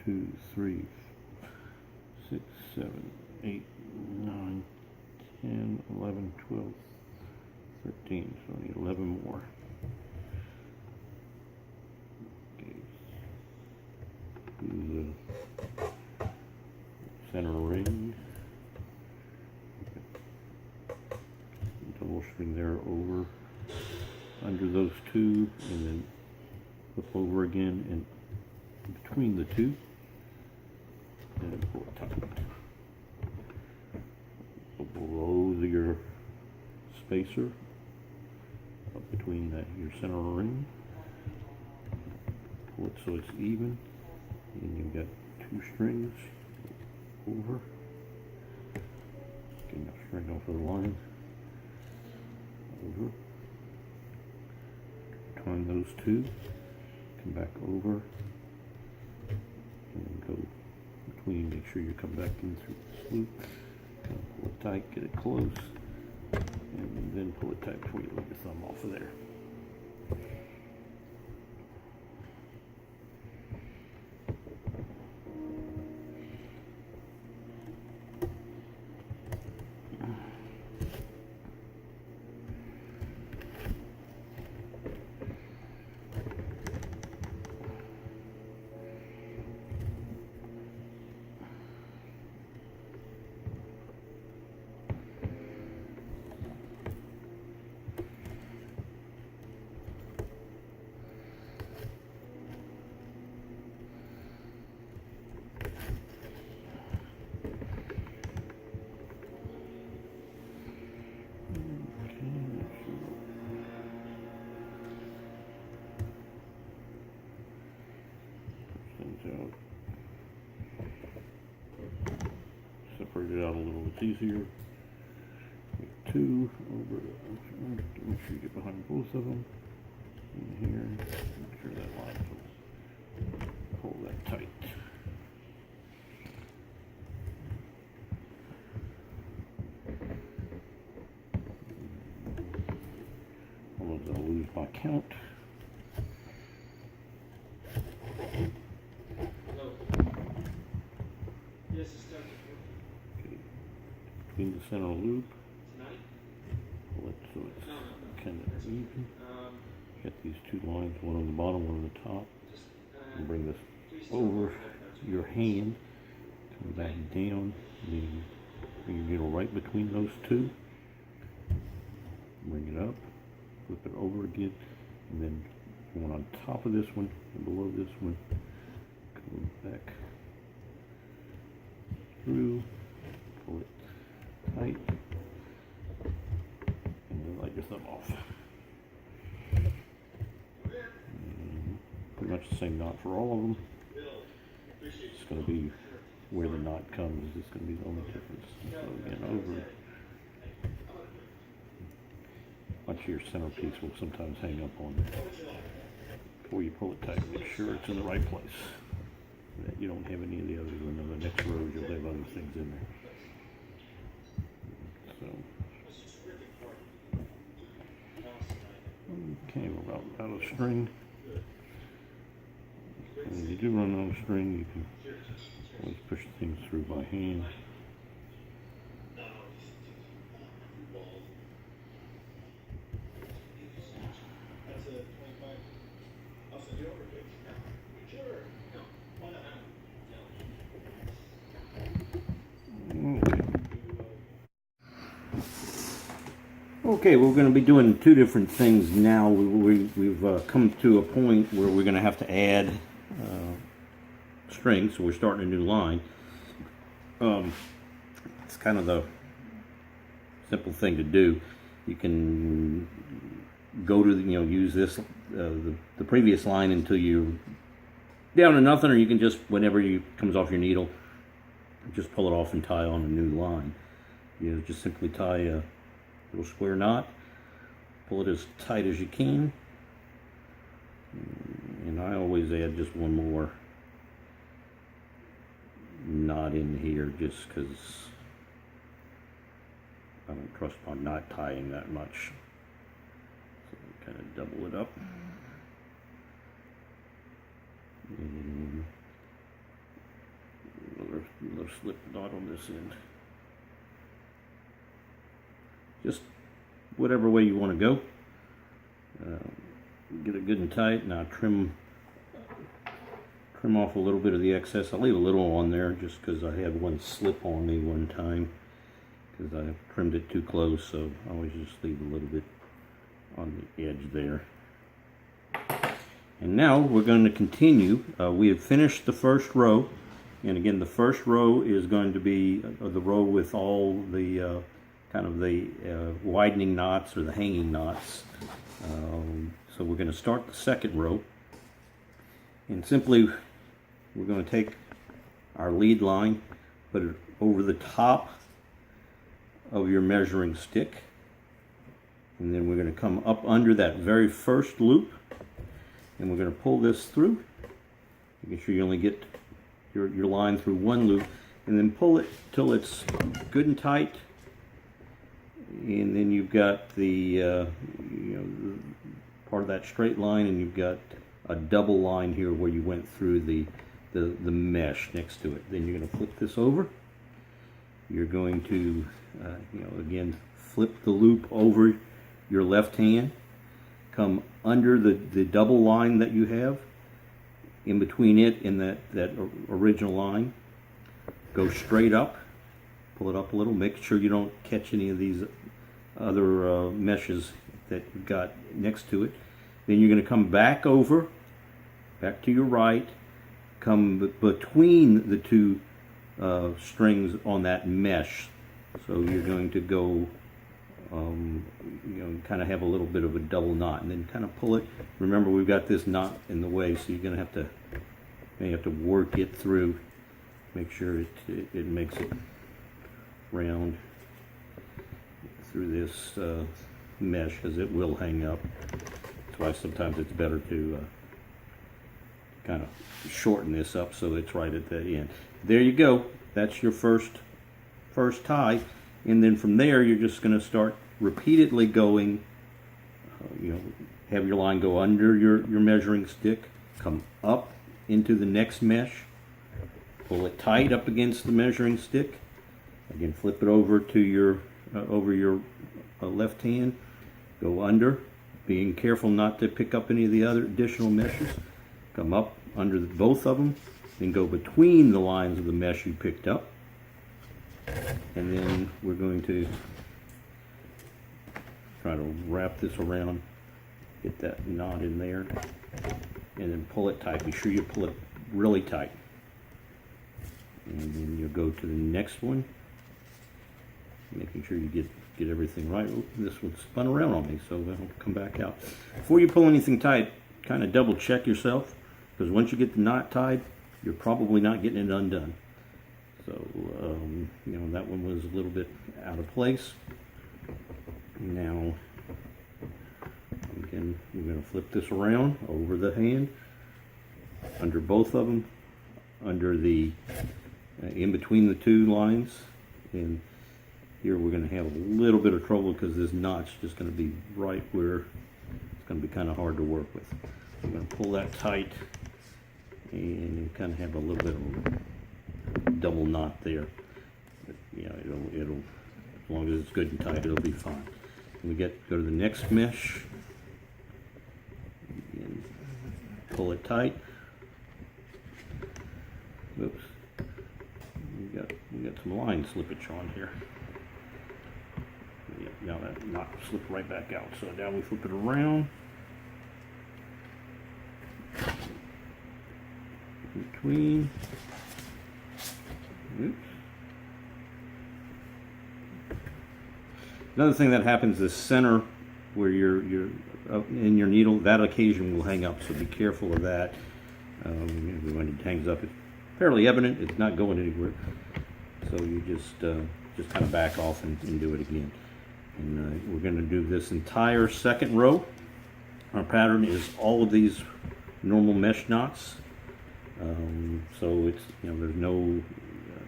2, 3, 6, 7, 8, 9, 10, 11, 12, 13. So I need 11 more. Okay. Do the center ring. Double string there over under those two, and then flip over again and between the two, and pull it tight. Below your spacer, up between your center ring, pull it so it's even, and you've got two strings over, getting that string off of the line, over, twine those two, come back over, and go between, make sure you come back in through the loop, pull it tight, get it close, and then pull it tight before you let your thumb off of there. Out. Separate it out a little bit easier. Get two over. Make sure you get behind both of them. In here, make sure that line pull that tight. Otherwise, I'll lose my count. Between the center loop, pull it so it's kind of even. Get these two lines, one on the bottom, one on the top, and bring this over your hand, come back down, bring your needle right between those two, bring it up, flip it over again, and then one on top of this one and below this one, come back through, pull it tight, and then let your thumb off. And pretty much the same knot for all of them. It's going to be where the knot comes. It's going to be the only difference. So again, over. Watch your centerpiece will sometimes hang up on it. Before you pull it tight, make sure it's in the right place. That you don't have any of the others. And then the next row you'll have other things in there. Okay, we're about out of string. And when you do run out of string, you can always push things through by hand. Okay, we're going to be doing two different things now. We've come to a point where we're going to have to add strings, so we're starting a new line. It's kind of the simple thing to do. You can go to use this the previous line until you're down to nothing, or you can just whenever you comes off your needle, just pull it off and tie on a new line. Just simply tie a little square knot, pull it as tight as you can, and I always add just one more knot in here just because I don't trust my knot tying that much. So kind of double it up. And slip knot on this end. Just whatever way you want to go. Get it good and tight. Now trim off a little bit of the excess. I'll leave a little on there just because I had one slip on me one time because I trimmed it too close, so I always just leave a little bit on the edge there. And now we're going to continue. We have finished the first row, and again the first row is going to be the row with all the kind of the widening knots or the hanging knots. So we're going to start the second row, and simply we're going to take our lead line, put it over the top of your measuring stick, and then we're going to come up under that very first loop, and we're going to pull this through, making sure you only get your line through one loop, and then pull it till it's good and tight. And then you've got the part of that straight line, and you've got a double line here where you went through the mesh next to it. Then you're going to flip this over. You're going to again flip the loop over your left hand, come under the double line that you have in between it and that original line, go straight up, pull it up a little, make sure you don't catch any of these other meshes that you've got next to it. Then you're going to come back over, back to your right, come between the two strings on that mesh. So you're going to go, kind of have a little bit of a double knot, and then kind of pull it. Remember, we've got this knot in the way, so you're going to have to work it through. Make sure it makes it round through this mesh, because it will hang up. That's why sometimes it's better to kind of shorten this up so it's right at the end. There you go. That's your first tie, and then from there you're just going to start repeatedly going. Have your line go under your measuring stick, come up into the next mesh, pull it tight up against the measuring stick. Again, flip it over to your left hand, go under, being careful not to pick up any of the other additional meshes. Come up under both of them, then go between the lines of the mesh you picked up, and then we're going to try to wrap this around, get that knot in there, and then pull it tight. Be sure you pull it really tight, and then you'll go to the next one, making sure you get everything right. Oh, this one spun around on me, so I'll come back out. Before you pull anything tight, kind of double check yourself, because once you get the knot tied, you're probably not getting it undone. So that one was a little bit out of place. Now again, we're going to flip this around over the hand, under both of them, under the in between the two lines, and here we're going to have a little bit of trouble because this knot's just going to be right where it's going to be kind of hard to work with. I'm going to pull that tight and kind of have a little bit of a double knot there. But, it'll as long as it's good and tight, it'll be fine. And we go to the next mesh and pull it tight. Oops, we got some line slippage on here. Now that knot slipped right back out. So now we flip it around. Between. Oops. Another thing that happens is center where you're in your needle, that occasion will hang up, so be careful of that. When it hangs up, it's fairly evident it's not going anywhere. So you just kind of back off and do it again. And we're going to do this entire second row. Our pattern is all of these normal mesh knots. So it's there's no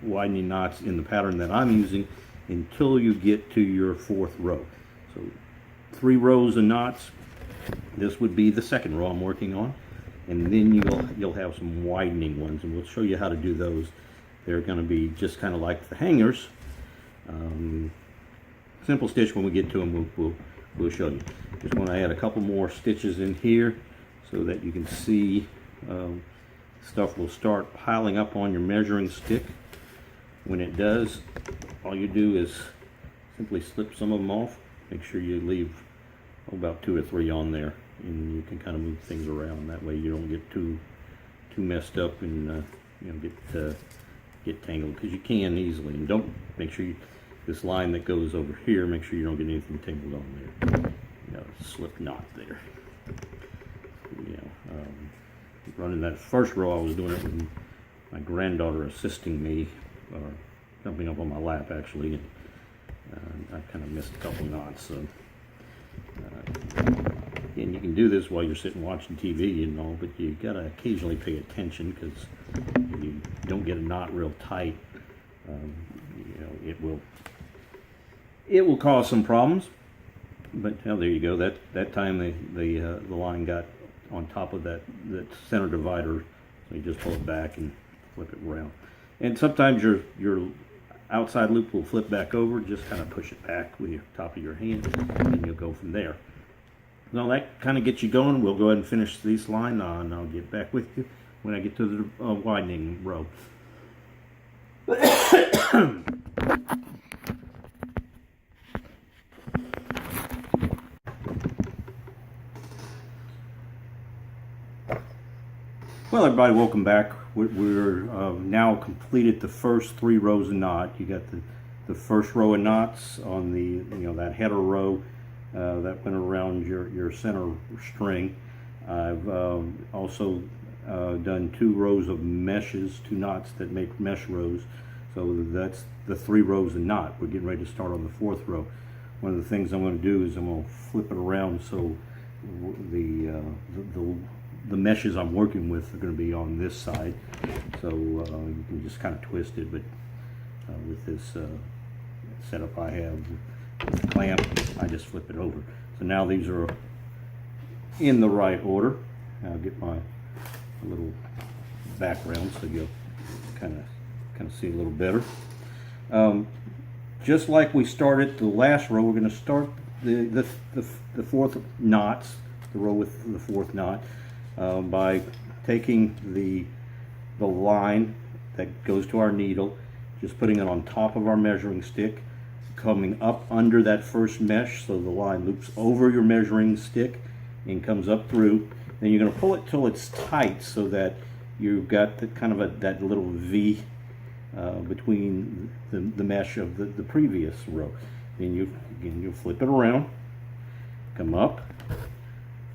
widening knots in the pattern that I'm using until you get to your fourth row. So 3 rows of knots. This would be the second row I'm working on, and then you'll have some widening ones, and we'll show you how to do those They're going to be just kind of like the hangers. Simple stitch. When we get to them, we'll show you. Just want to add a couple more stitches in here so that you can see stuff will start piling up on your measuring stick. When it does, all you do is simply slip some of them off. Make sure you leave about 2 or 3 on there, and you can kind of move things around. That way you don't get too messed up and you know, get tangled, because you can easily. And don't, make sure you, this line that goes over here, make sure you don't get anything tangled on there. You know, slip knot there. You know, running that first row, I was doing it with my granddaughter assisting me, or jumping up on my lap actually, and I kind of missed a couple knots. So, and you can do this while you're sitting watching TV and all, but you gotta occasionally pay attention, because if you don't get a knot real tight, you know, it will cause some problems. But oh, there you go. That time the line got on top of that center divider, so you just pull it back and flip it around. And sometimes your outside loop will flip back over. Just kind of push it back with your top of your hand, and you'll go from there. Now that kind of gets you going. We'll go ahead and finish this line, and I'll get back with you when I get to the widening row. Well, everybody, welcome back. We're now completed the first 3 rows of knot. You got the first row of knots on the, you know, that header row that went around your center string. I've also done 2 rows of meshes, 2 knots that make mesh rows. So that's the 3 rows of knot. We're getting ready to start on the 4th row. One of the things I'm going to do is I'm going to flip it around so the meshes I'm working with are going to be on this side, so you can just kind of twist it. But with this setup I have with the clamp, I just flip it over. So now these are in the right order. I'll get my little background so you'll kind of see a little better. Just like we started the last row, we're going to start the 4th knots, the row with the 4th knot. By taking the line that goes to our needle, just putting it on top of our measuring stick, coming up under that first mesh so the line loops over your measuring stick and comes up through. Then you're going to pull it till it's tight so that you've got the kind of that little V between the mesh of the previous row. Then you'll flip it around, come up,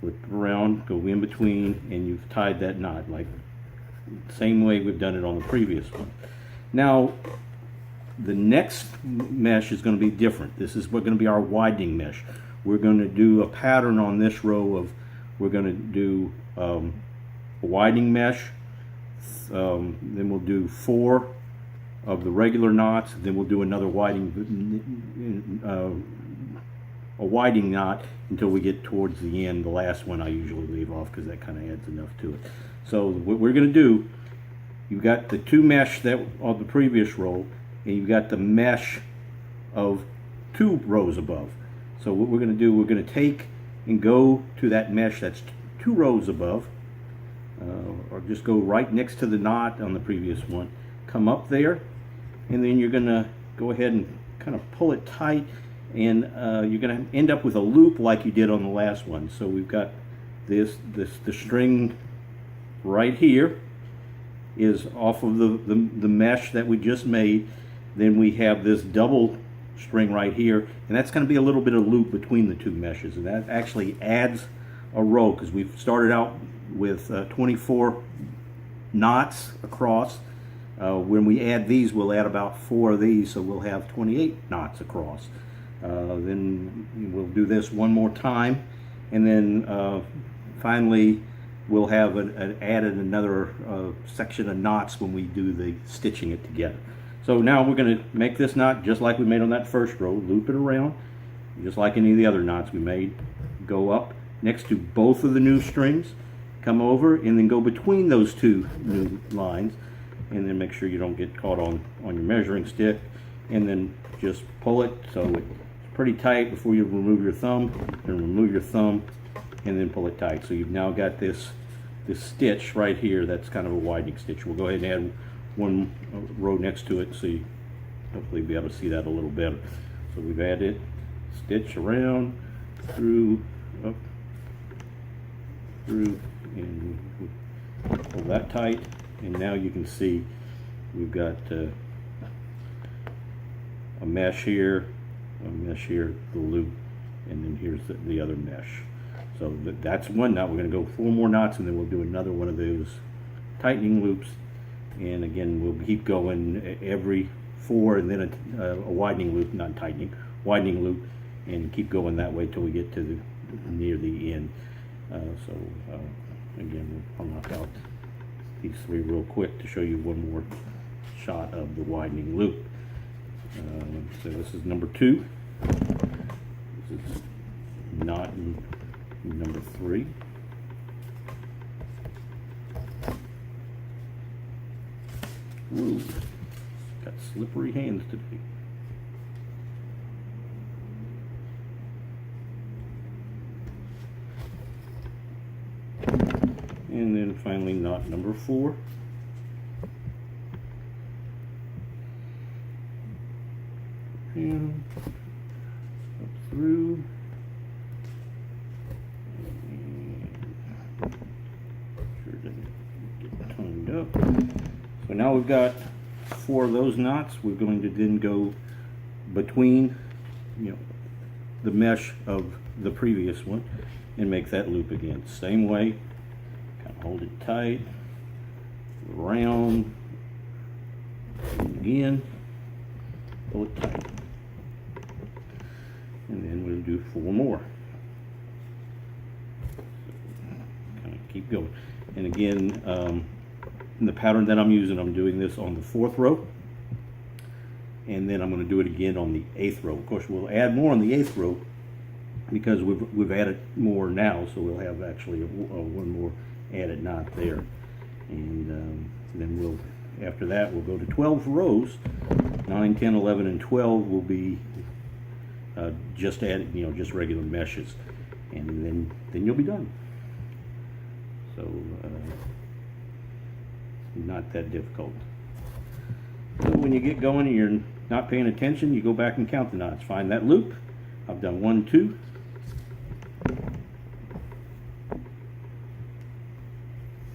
flip it around, go in between, and you've tied that knot, like the same way we've done it on the previous one. Now, the next mesh is going to be different. This is going to be our widening mesh. We're going to do a pattern on this row of, we're going to do a widening mesh, then we'll do 4 of the regular knots, then we'll do another a widening knot until we get towards the end. The last one I usually leave off because that kind of adds enough to it. So what we're going to do, you've got the 2 mesh that of the previous row, and you've got the mesh of 2 rows above. So what we're going to do, we're going to take and go to that mesh that's 2 rows above, or just go right next to the knot on the previous one, come up there, and then you're going to go ahead and kind of pull it tight, and you're going to end up with a loop like you did on the last one. So we've got the string right here is off of the mesh that we just made. Then we have this double string right here, and that's going to be a little bit of loop between the 2 meshes, and that actually adds a row, because we've started out with 24 knots across. When we add these, we'll add about 4 of these, so we'll have 28 knots across. Then we'll do this one more time, and then finally we'll have added another section of knots when we do the stitching it together. So now we're going to make this knot just like we made on that first row, loop it around, just like any of the other knots we made. Go up next to both of the new strings, come over, and then go between those 2 new lines, and then make sure you don't get caught on your measuring stick, and then just pull it so it's pretty tight before you remove your thumb, and remove your thumb and then pull it tight. So you've now got this stitch right here that's kind of a widening stitch. We'll go ahead and add one row next to it so you hopefully be able to see that a little better. So we've added stitch around, through, up, through, and pull that tight, and now you can see we've got a mesh here, the loop, and then here's the other mesh. So that's one knot. We're going to go 4 more knots, and then we'll do another one of those tightening loops, and again we'll keep going every 4, and then a widening loop, not tightening, widening loop, and keep going that way till we get to near the end. Again, I'll knock out these 3 real quick to show you one more shot of the widening loop. So this is number 2. This is knot number 3. Ooh, got slippery hands today. And then finally knot number 4. And up through. And sure didn't get tongued up. So now we've got 4 of those knots. We're going to then go between, the mesh of the previous one and make that loop again. Same way, kind of hold it tight, around, and again, pull it tight. And then we'll do 4 more. Kind of keep going. And again, in the pattern that I'm using, I'm doing this on the 4th row, and then I'm going to do it again on the 8th row. Of course, we'll add more on the 8th row because we've added more now, so we'll have actually one more added knot there. And then we'll, after that, we'll go to 12 rows. 9, 10, 11, and 12 will be just added, just regular meshes, and then you'll be done. So not that difficult. So when you get going and you're not paying attention, you go back and count the knots. Find that loop. I've done 1, 2,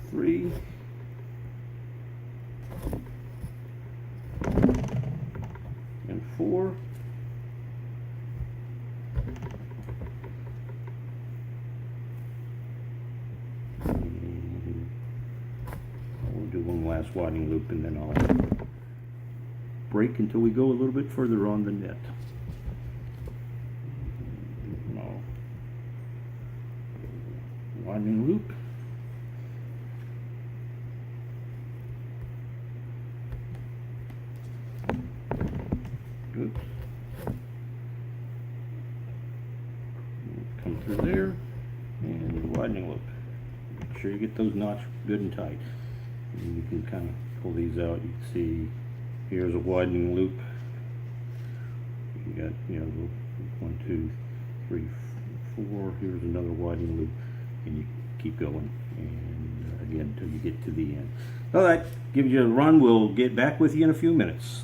3, and 4. Do one last widening loop, and then I'll break until we go a little bit further on the net. Widening loop. Oops. Come through there, and widening loop. Make sure you get those knots good and tight. And you can kind of pull these out. You can see here's a widening loop. You got 1, 2, 3, 4. Here's another widening loop, and you keep going, and again until you get to the end. All right, give you a run. We'll get back with you in a few minutes.